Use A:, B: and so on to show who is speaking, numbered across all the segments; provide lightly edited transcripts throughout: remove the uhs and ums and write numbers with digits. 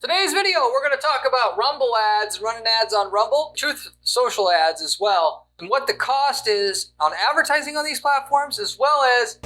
A: Today's video, we're going to talk about Rumble ads, running ads on Rumble, Truth Social ads as well, and what the cost is on advertising on these platforms, as well as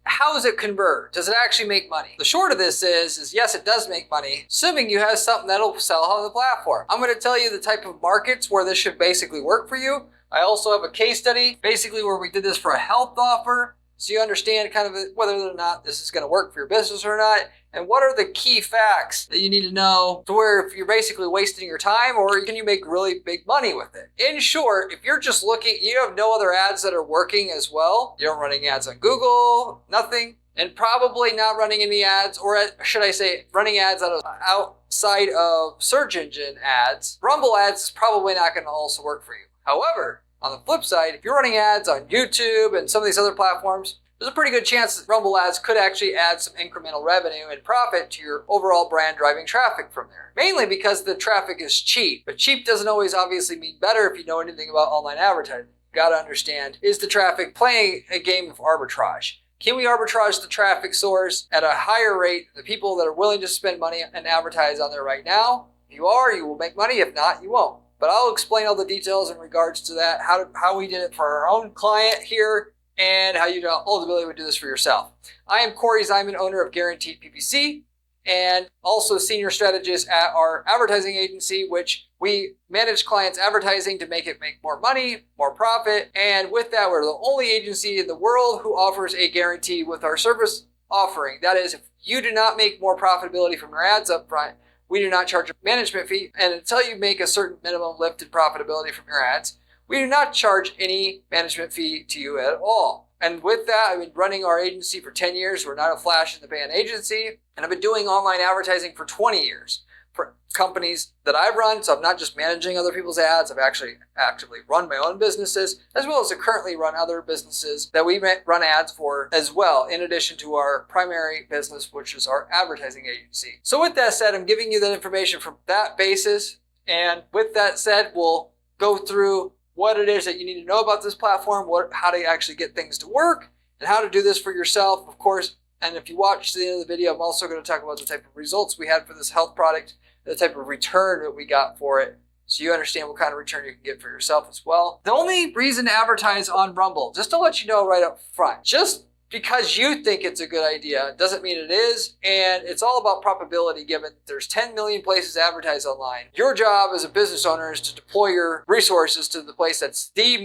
A: how does it convert? Does it actually make money? The short of this is yes, it does make money, assuming you have something that'll sell on the platform. I'm going to tell you the type of markets where this should basically work for you. I also have a case study, basically where we did this for a health offer, so you understand kind of whether or not this is going to work for your business or not, and what are the key facts that you need to know to where if you're basically wasting your time or can you make really big money with it. In short, if you're just looking, you have no other ads that are working as well, you're not running ads on Google, nothing, and probably not running any ads, or should I say running ads outside of search engine ads, Rumble ads is probably not going to also work for you. However, on the flip side, if you're running ads on YouTube and some of these other platforms, there's a pretty good chance that Rumble ads could actually add some incremental revenue and profit to your overall brand driving traffic from there. Mainly because the traffic is cheap. But cheap doesn't always obviously mean better if you know anything about online advertising. You gotta understand, is the traffic playing a game of arbitrage? Can we arbitrage the traffic source at a higher rate than the people that are willing to spend money and advertise on there right now? If you are, you will make money. If not, you won't. But I'll explain all the details in regards to that, how we did it for our own client here, and how you ultimately would do this for yourself. I am Corey Zyman, owner of Guaranteed PPC, and also senior strategist at our advertising agency, which we manage clients' advertising to make more money, more profit. And with that, we're the only agency in the world who offers a guarantee with our service offering. That is, if you do not make more profitability from your ads up front, we do not charge a management fee, and until you make a certain minimum lift in profitability from your ads, we do not charge any management fee to you at all. And with that, I've been running our agency for 10 years. We're not a flash in the pan agency, and I've been doing online advertising for 20 years for companies that I've run. So I'm not just managing other people's ads. I've actually actively run my own businesses, as well as I currently run other businesses that we run ads for as well, in addition to our primary business, which is our advertising agency. So with that said, I'm giving you that information from that basis. And with that said, we'll go through what it is that you need to know about this platform, how to actually get things to work, and how to do this for yourself, of course. And if you watch to the end of the video, I'm also going to talk about the type of results we had for this health product, the type of return that we got for it, so you understand what kind of return you can get for yourself as well. The only reason to advertise on Rumble, just to let you know right up front, just because you think it's a good idea doesn't mean it is, and it's all about probability given there's 10 million places to advertise online. Your job as a business owner is to deploy your resources to the place that's the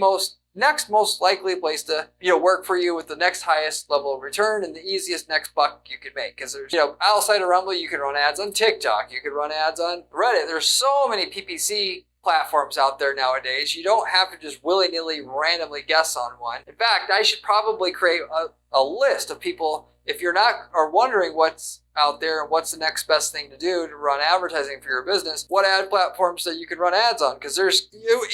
A: next most likely place to work for you with the next highest level of return and the easiest next buck you can make. Because there's outside of Rumble, you can run ads on TikTok, you can run ads on Reddit. There's so many PPC platforms out there nowadays. You don't have to just willy-nilly randomly guess on one. In fact, I should probably create a list of people, if you're not are wondering what's out there and what's the next best thing to do to run advertising for your business, what ad platforms that you can run ads on. Because there's,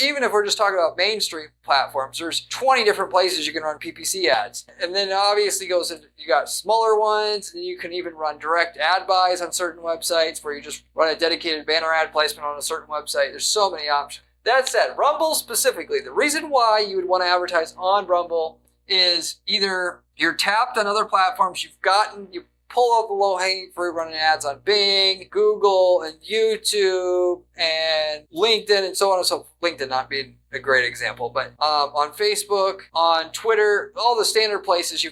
A: even if we're just talking about mainstream platforms, there's 20 different places you can run PPC ads. And then it obviously goes into, you got smaller ones, and you can even run direct ad buys on certain websites where you just run a dedicated banner ad placement on a certain website. There's so many options. That said, Rumble specifically, the reason why you would want to advertise on Rumble is either you're tapped on other platforms, you pull out the low-hanging fruit running ads on Bing, Google, and YouTube, and LinkedIn, and so on and so forth. LinkedIn not being a great example, but on Facebook, on Twitter, all the standard places you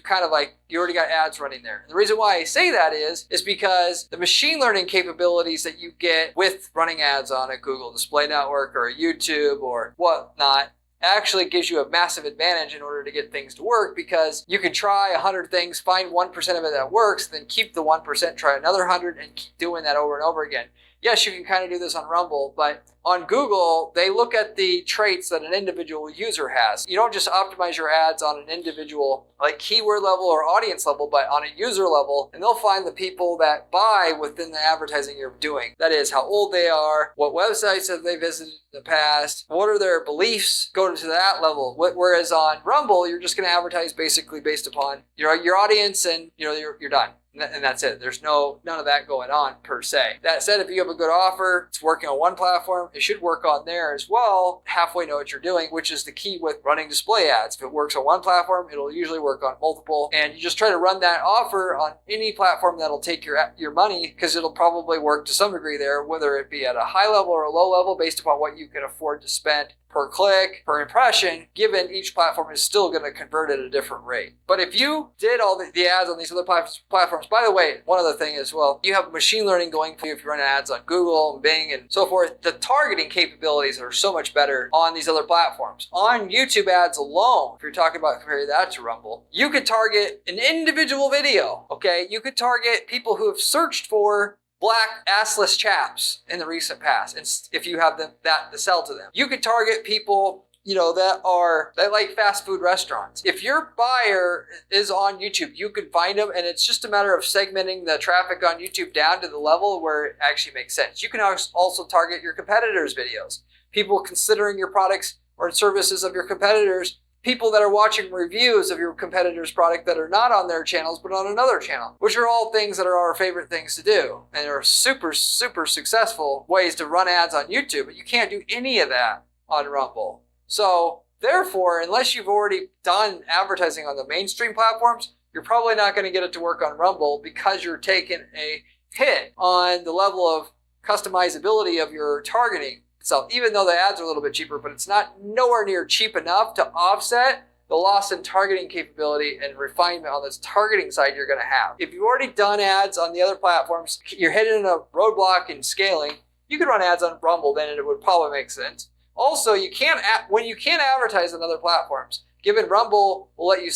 A: already got ads running there. And the reason why I say that is because the machine learning capabilities that you get with running ads on a Google Display Network or a YouTube or whatnot actually gives you a massive advantage in order to get things to work, because you can try 100 things, find 1% of it that works, then keep the 1%, try another 100, and keep doing that over and over again. Yes, you can kind of do this on Rumble, but on Google, they look at the traits that an individual user has. You don't just optimize your ads on an individual, like keyword level or audience level, but on a user level, and they'll find the people that buy within the advertising you're doing. That is, how old they are, what websites have they visited in the past, what are their beliefs, go to that level. Whereas on Rumble, you're just going to advertise basically based upon your audience, and you're done. And that's it. There's none of that going on per se. That said, if you have a good offer, it's working on one platform, it should work on there as well. Halfway know what you're doing, which is the key with running display ads. If it works on one platform, it'll usually work on multiple. And you just try to run that offer on any platform that'll take your money, because it'll probably work to some degree there, whether it be at a high level or a low level based upon what you can afford to spend per click, per impression, given each platform is still going to convert at a different rate. But if you did all the ads on these other platforms, by the way, one other thing as well, you have machine learning going for you if you run ads on Google and Bing and so forth. The targeting capabilities are so much better on these other platforms. On YouTube ads alone, if you're talking about comparing that to Rumble, you could target an individual video, okay? You could target people who have searched for black assless chaps in the recent past, and if you have that to sell to them. You could target people, that like fast food restaurants. If your buyer is on YouTube, you could find them, and it's just a matter of segmenting the traffic on YouTube down to the level where it actually makes sense. You can also target your competitors' videos, people considering your products or services of your competitors, people that are watching reviews of your competitor's product that are not on their channels but on another channel, which are all things that are our favorite things to do and are super, super successful ways to run ads on YouTube. But you can't do any of that on Rumble. So therefore, unless you've already done advertising on the mainstream platforms, you're probably not going to get it to work on Rumble, because you're taking a hit on the level of customizability of your targeting. So even though the ads are a little bit cheaper, but it's not nowhere near cheap enough to offset the loss in targeting capability and refinement on this targeting side you're going to have. If you've already done ads on the other platforms, you're hitting a roadblock in scaling, you could run ads on Rumble, then it would probably make sense. Also, when you can't advertise on other platforms, given Rumble will let you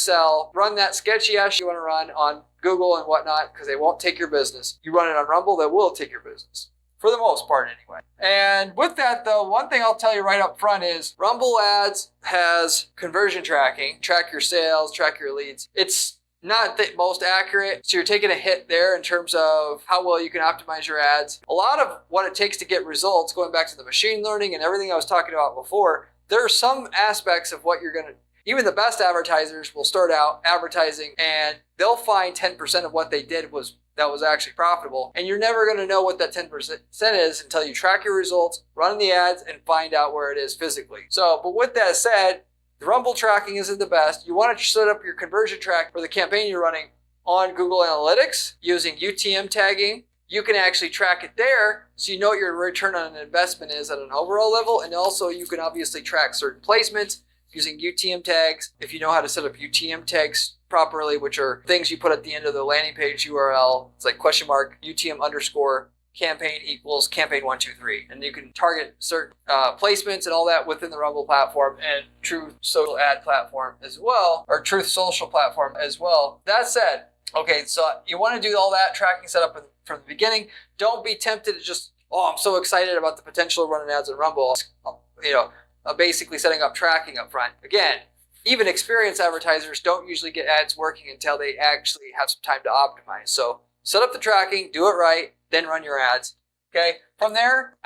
A: run that sketchy ass you want to run on Google and whatnot, because they won't take your business. You run it on Rumble, they will take your business. For the most part, anyway. And with that, though, one thing I'll tell you right up front is Rumble Ads has conversion tracking, track your sales, track your leads. It's not the most accurate, so you're taking a hit there in terms of how well you can optimize your ads. A lot of what it takes to get results, going back to the machine learning and everything I was talking about before, there are some aspects of what you're going to, even the best advertisers will start out advertising and they'll find 10% of what they did that was actually profitable. And you're never going to know what that 10% is until you track your results, run the ads, and find out where it is physically. So, but with that said, the Rumble tracking isn't the best. You want to set up your conversion track for the campaign you're running on Google Analytics using UTM tagging. You can actually track it there so you know what your return on investment is at an overall level. And also you can obviously track certain placements using UTM tags. If you know how to set up UTM tags properly, which are things you put at the end of the landing page URL. It's like $UTM _ campaign equals campaign 123. And you can target certain placements and all that within the Rumble platform and Truth Social Ad platform as well, or Truth Social platform as well. That said, okay, so you want to do all that tracking setup from the beginning. Don't be tempted to just, I'm so excited about the potential of running ads in Rumble, basically setting up tracking up front. Again, even experienced advertisers don't usually get ads working until they actually have some time to optimize. So set up the tracking, do it right, then run your ads. Okay. From there,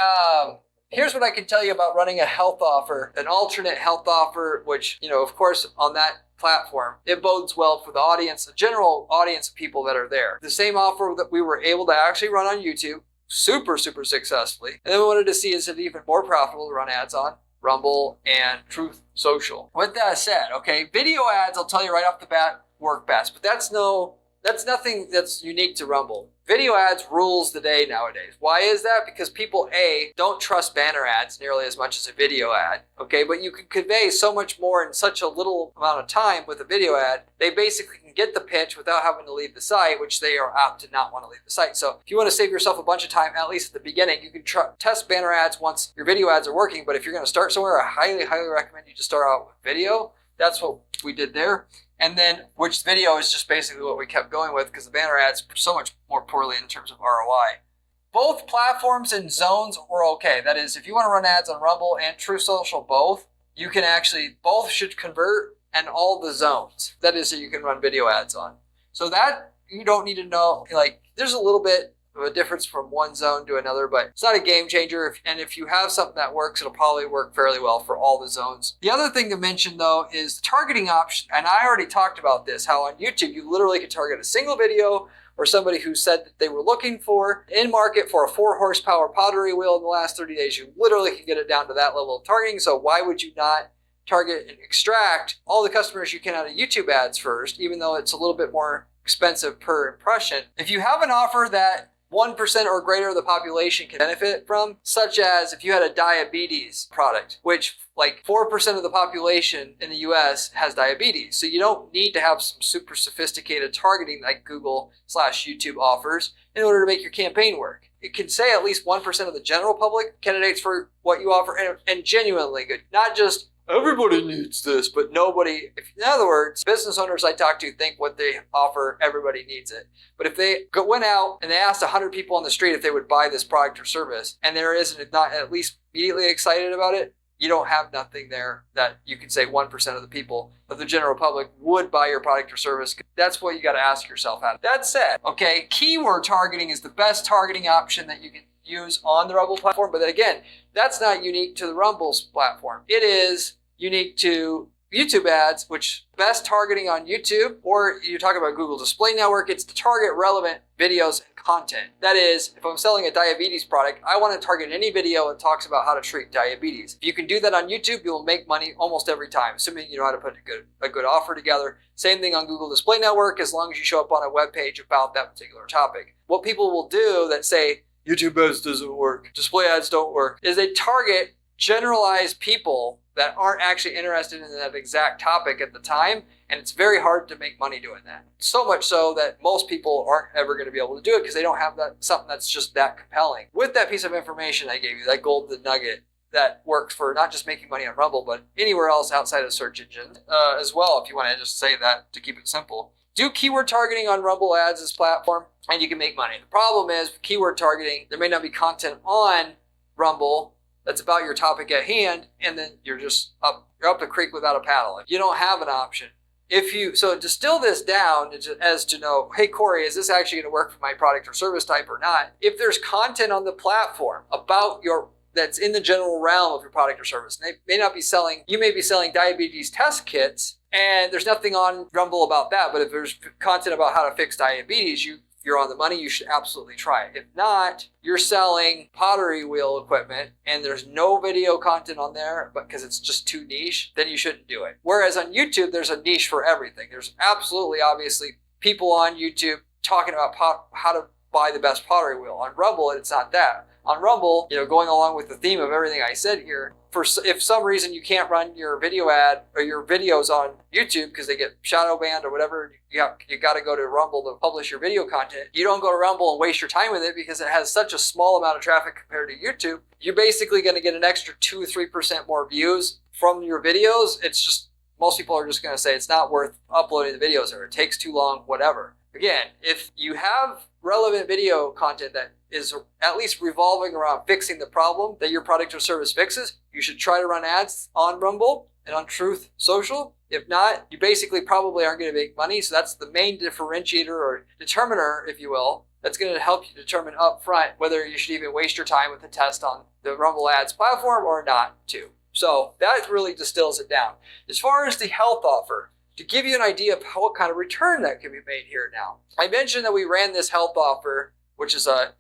A: here's what I can tell you about running a health offer, an alternate health offer, which, of course, on that platform, it bodes well for the audience, the general audience of people that are there. The same offer that we were able to actually run on YouTube super, super successfully. And then we wanted to see, is it even more profitable to run ads on Rumble and Truth Social? With that said, okay, video ads, I'll tell you right off the bat, work best, but that's nothing that's unique to Rumble. Video ads rules the day nowadays. Why is that? Because people, don't trust banner ads nearly as much as a video ad, okay? But you can convey so much more in such a little amount of time with a video ad. They basically can get the pitch without having to leave the site, which they are apt to not want to leave the site. So if you want to save yourself a bunch of time, at least at the beginning, you can test banner ads once your video ads are working. But if you're going to start somewhere, I highly, highly recommend you to start out with video. That's what we did there. And then, which video is just basically what we kept going with, because the banner ads are so much more poorly in terms of ROI. Both platforms and zones were okay. That is, if you want to run ads on Rumble and Truth Social, both should convert, and all the zones. That is, so you can run video ads on. So that you don't need to know, there's a little bit of a difference from one zone to another, but it's not a game changer. And if you have something that works, it'll probably work fairly well for all the zones. The other thing to mention, though, is the targeting option. And I already talked about this, how on YouTube, you literally can target a single video or somebody who said that they were looking for in market for a 4 horsepower pottery wheel in the last 30 days, you literally can get it down to that level of targeting. So why would you not target and extract all the customers you can out of YouTube ads first, even though it's a little bit more expensive per impression? If you have an offer that 1% or greater of the population can benefit from, such as if you had a diabetes product, which like 4% of the population in the US has diabetes. So you don't need to have some super sophisticated targeting like Google/YouTube offers in order to make your campaign work. It can say at least 1% of the general public candidates for what you offer and genuinely good, not just everybody needs this, but nobody. In other words, business owners I talk to think what they offer, everybody needs it. But if they went out and they asked 100 people on the street if they would buy this product or service, and there isn't not at least immediately excited about it, you don't have nothing there that you can say 1% of the people of the general public would buy your product or service. That's what you got to ask yourself at. That said, okay, keyword targeting is the best targeting option that you can use on the Rumble platform. But then again, that's not unique to the Rumble's platform. It is unique to YouTube ads, which best targeting on YouTube, or you talk about Google Display Network, it's to target relevant videos and content. That is, if I'm selling a diabetes product, I want to target any video that talks about how to treat diabetes. If you can do that on YouTube, you'll make money almost every time, assuming you know how to put a good offer together. Same thing on Google Display Network, as long as you show up on a web page about that particular topic. What people will do that say, YouTube ads doesn't work, display ads don't work, is they target generalized people that aren't actually interested in that exact topic at the time, and it's very hard to make money doing that. So much so that most people aren't ever going to be able to do it because they don't have something that's just that compelling. With that piece of information I gave you, that golden nugget that works for not just making money on Rumble, but anywhere else outside of search engine as well, if you want to just say that to keep it simple. Do keyword targeting on Rumble ads platform, and you can make money. The problem is with keyword targeting, there may not be content on Rumble that's about your topic at hand, and then you're up the creek without a paddle. You don't have an option. So distill this down as to know, hey Corey, is this actually going to work for my product or service type or not? If there's content on the platform about that's in the general realm of your product or service, and you may be selling diabetes test kits, and there's nothing on Rumble about that, but if there's content about how to fix diabetes, you're on the money, you should absolutely try it. If not, you're selling pottery wheel equipment and there's no video content on there, but because it's just too niche, then you shouldn't do it. Whereas on YouTube, there's a niche for everything. There's absolutely, obviously, people on YouTube talking about how to buy the best pottery wheel. On Rumble, it's not that. On Rumble, going along with the theme of everything I said here, if some reason you can't run your video ad or your videos on YouTube because they get shadow banned or whatever, you got to go to Rumble to publish your video content. You don't go to Rumble and waste your time with it because it has such a small amount of traffic compared to YouTube. You're basically going to get an extra 2 or 3% more views from your videos. It's just, most people are just going to say it's not worth uploading the videos or it takes too long, whatever. Again, if you have relevant video content that is at least revolving around fixing the problem that your product or service fixes, you should try to run ads on Rumble and on Truth Social. If not, you basically probably aren't going to make money. So that's the main differentiator or determiner, if you will, that's going to help you determine up front whether you should even waste your time with a test on the Rumble ads platform or not too. So that really distills it down. As far as the health offer, to give you an idea of what kind of return that can be made here now. I mentioned that we ran this health offer, which is a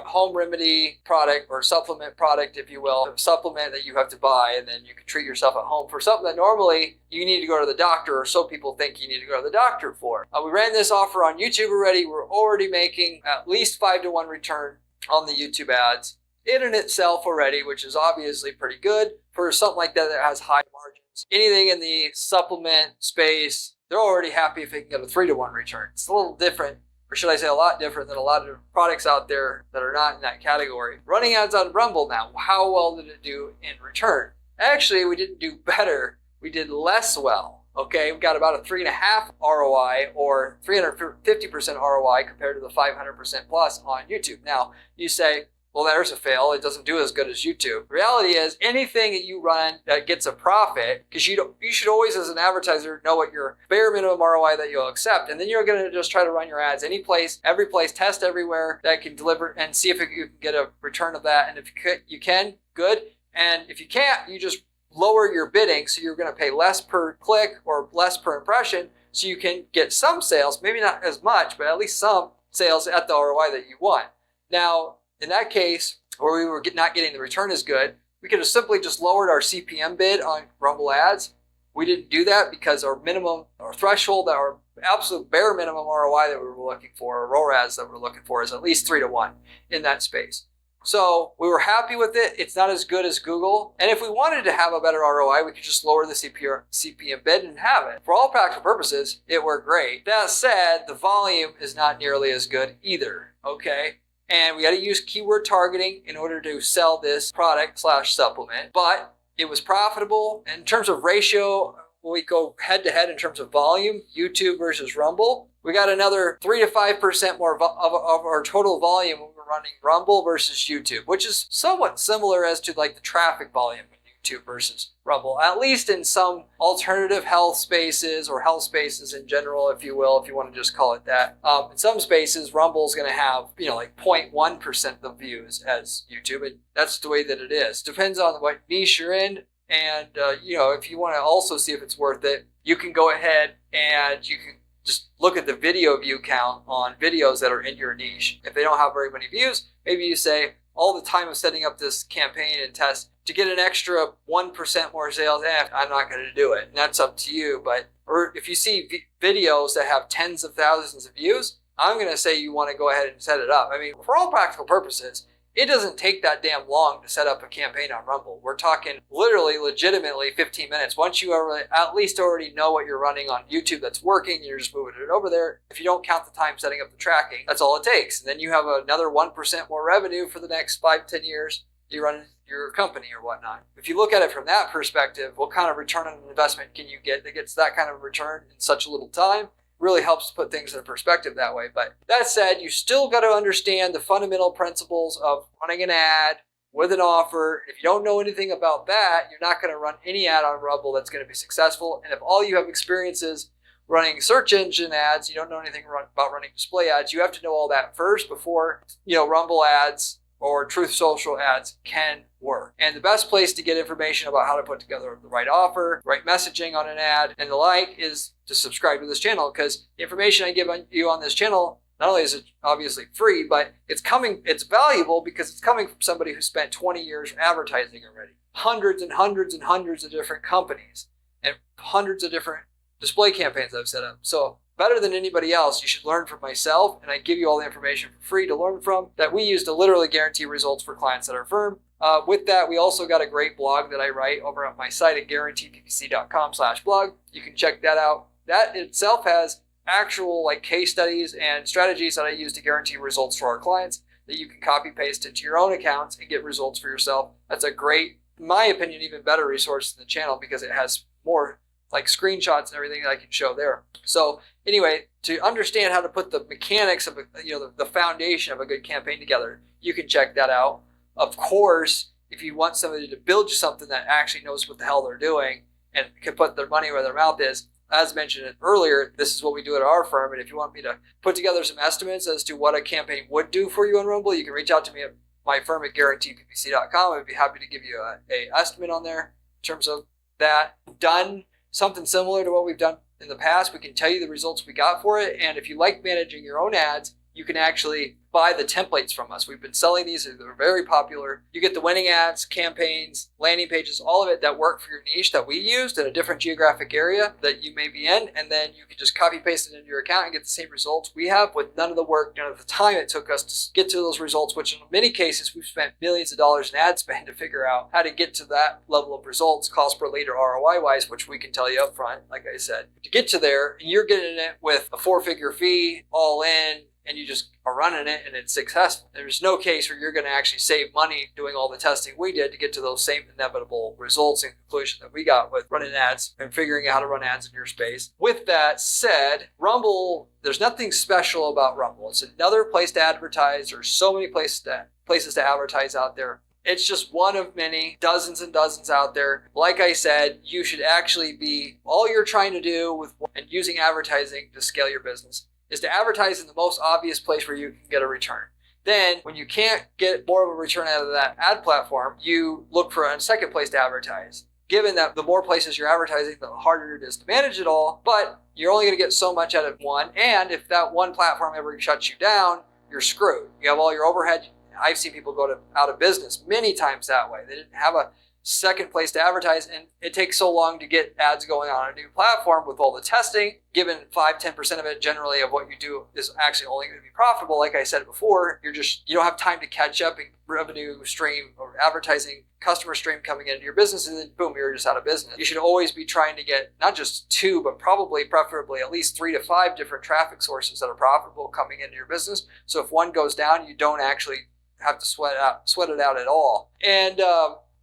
A: home remedy product or supplement product, if you will, a supplement that you have to buy and then you can treat yourself at home for something that normally you need to go to the doctor, or so people think you need to go to the doctor for. We ran this offer on YouTube already. We're already making at least 5-to-1 return on the YouTube ads in and itself already, which is obviously pretty good for something like that that has high margins. Anything in the supplement space, they're already happy if they can get a 3-to-1 return. It's a little different, or should I say a lot different than a lot of products out there that are not in that category. Running ads on Rumble now, how well did it do in return? Actually, we didn't do better. We did less well. Okay, we got about a 3.5 ROI or 350% ROI compared to the 500% plus on YouTube. Now, you say, well, there's a fail. It doesn't do as good as YouTube. The reality is anything that you run that gets a profit, because you should always, as an advertiser, know what your bare minimum ROI that you'll accept. And then you're going to just try to run your ads any place, every place, test everywhere that can deliver and see if you can get a return of that. And if you can, good. And if you can't, you just lower your bidding. So you're going to pay less per click or less per impression so you can get some sales, maybe not as much, but at least some, sales at the ROI that you want. Now, in that case, where we were not getting the return as good, we could have simply just lowered our CPM bid on Rumble ads. We didn't do that because our minimum, our threshold, our absolute bare minimum ROI that we were looking for, or ROAS that we're looking for, is at least 3 to 1 in that space. So we were happy with it. It's not as good as Google. And if we wanted to have a better ROI, we could just lower the CPM bid and have it. For all practical purposes, it worked great. That said, the volume is not nearly as good either, okay? And we got to use keyword targeting in order to sell this product / supplement. But it was profitable. And in terms of ratio, when we go head to head in terms of volume, YouTube versus Rumble, we got another 3 to 5% more of our total volume when we're running Rumble versus YouTube, which is somewhat similar as to like the traffic volume in YouTube versus Rumble, at least in some alternative health spaces or health spaces in general, if you will, if you want to just call it that. In some spaces, Rumble is going to have, like 0.1% of the views as YouTube, and that's the way that it is. Depends on what niche you're in. And, if you want to also see if it's worth it, you can go ahead and you can just look at the video view count on videos that are in your niche. If they don't have very many views, maybe you say, all the time of setting up this campaign and test to get an extra 1% more sales, I'm not going to do it. And that's up to you. Or if you see videos that have tens of thousands of views, I'm going to say you want to go ahead and set it up. I mean, for all practical purposes, it doesn't take that damn long to set up a campaign on Rumble. We're talking literally, legitimately 15 minutes. Once you at least already know what you're running on YouTube that's working, you're just moving it over there. If you don't count the time setting up the tracking, that's all it takes. And then you have another 1% more revenue for the next 5-10 years you run your company or whatnot. If you look at it from that perspective, what kind of return on investment can you get that gets that kind of return in such a little time? Really helps to put things in perspective that way. But that said, you still got to understand the fundamental principles of running an ad with an offer. If you don't know anything about that, you're not going to run any ad on Rumble that's going to be successful. And if all you have experience is running search engine ads, you don't know anything about running display ads, you have to know all that first before, Rumble ads or Truth Social ads can work. And the best place to get information about how to put together the right offer, right messaging on an ad, and the like is to subscribe to this channel, because the information I give you on this channel, not only is it obviously free, but it's valuable because it's coming from somebody who spent 20 years advertising already. Hundreds and hundreds and hundreds of different companies and hundreds of different display campaigns I've set up. So better than anybody else, you should learn from myself, and I give you all the information for free to learn from that we use to literally guarantee results for clients at our firm. With that, we also got a great blog that I write over at my site at guaranteeppc.com/blog. You can check that out. That itself has actual case studies and strategies that I use to guarantee results for our clients that you can copy paste into your own accounts and get results for yourself. That's a great, in my opinion, even better resource than the channel because it has more screenshots and everything that I can show there. So anyway, to understand how to put the mechanics of the foundation of a good campaign together, you can check that out. Of course, if you want somebody to build you something that actually knows what the hell they're doing and can put their money where their mouth is, as mentioned earlier, this is what we do at our firm. And if you want me to put together some estimates as to what a campaign would do for you on Rumble, you can reach out to me at my firm at guaranteeppc.com. I'd be happy to give you a estimate on there in terms of that. Done something similar to what we've done in the past, we can tell you the results we got for it. And if you like managing your own ads, you can actually buy the templates from us. We've been selling these. They're very popular. You get the winning ads, campaigns, landing pages, all of it that work for your niche that we used in a different geographic area that you may be in. And then you can just copy paste it into your account and get the same results we have with none of the work, none of the time it took us to get to those results, which in many cases, we've spent millions of dollars in ad spend to figure out how to get to that level of results, cost per lead or ROI wise, which we can tell you up front, like I said. To get to there, you're getting it with a 4-figure fee all in, and you just are running it and it's successful. There's no case where you're going to actually save money doing all the testing we did to get to those same inevitable results and conclusions that we got with running ads and figuring out how to run ads in your space. With that said, Rumble, there's nothing special about Rumble. It's another place to advertise. There's so many places to advertise out there. It's just one of many, dozens and dozens out there. Like I said, you should actually be, all you're trying to do with and using advertising to scale your business is to advertise in the most obvious place where you can get a return. Then, when you can't get more of a return out of that ad platform, you look for a second place to advertise. given that the more places you're advertising, the harder it is to manage it all, but you're only going to get so much out of one. And if that one platform ever shuts you down, you're screwed. You have all your overhead. I've seen people go out of business many times that way. They didn't have a second place to advertise, and it takes so long to get ads going on a new platform with all the testing. Given 5-10% of it generally of what you do is actually only going to be profitable, like I said before, you don't have time to catch up in revenue stream or advertising customer stream coming into your business, and then boom, you're just out of business. You should always be trying to get not just 2, but preferably at least 3 to 5 different traffic sources that are profitable coming into your business. So if one goes down, you don't actually have to sweat it out at all. And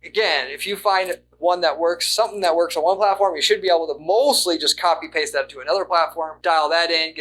A: again, if you find one that works, something that works on one platform, you should be able to mostly just copy paste that to another platform, dial that in,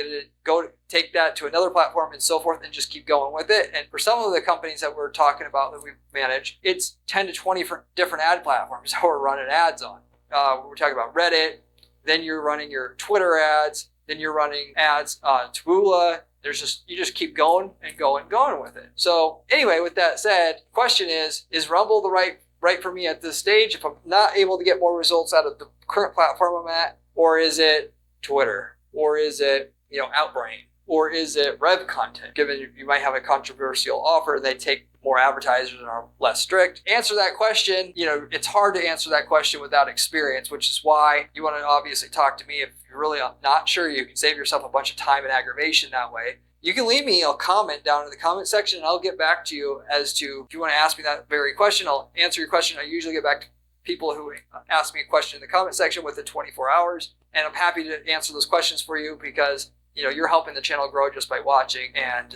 A: take that to another platform and so forth, and just keep going with it. And for some of the companies that we're talking about that we manage, it's 10 to 20 different ad platforms that we're running ads on. We're talking about Reddit, then you're running your Twitter ads, then you're running ads on Taboola. You just keep going and going with it. So anyway, with that said, question is Rumble the right for me at this stage if I'm not able to get more results out of the current platform I'm at? Or is it Twitter? Or is it Outbrain? Or is it Rev Content? Given you might have a controversial offer and they take more advertisers and are less strict. Answer that question. It's hard to answer that question without experience, which is why you want to obviously talk to me. If you're really not sure, you can save yourself a bunch of time and aggravation that way. You can leave me a comment down in the comment section and I'll get back to you as to if you want to ask me that very question. I'll answer your question. I usually get back to people who ask me a question in the comment section within 24 hours. And I'm happy to answer those questions for you because you're helping the channel grow just by watching, and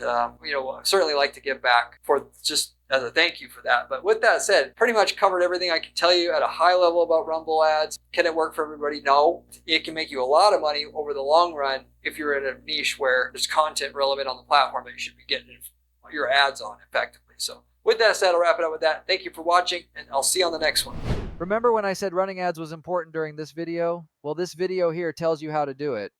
A: certainly like to give back for just as a thank you for that. But with that said, pretty much covered everything I can tell you at a high level about Rumble ads. Can it work for everybody? No. It can make you a lot of money over the long run if you're in a niche where there's content relevant on the platform that you should be getting your ads on effectively. So with that said, I'll wrap it up with that. Thank you for watching, and I'll see you on the next one.
B: Remember when I said running ads was important during this video? Well, this video here tells you how to do it.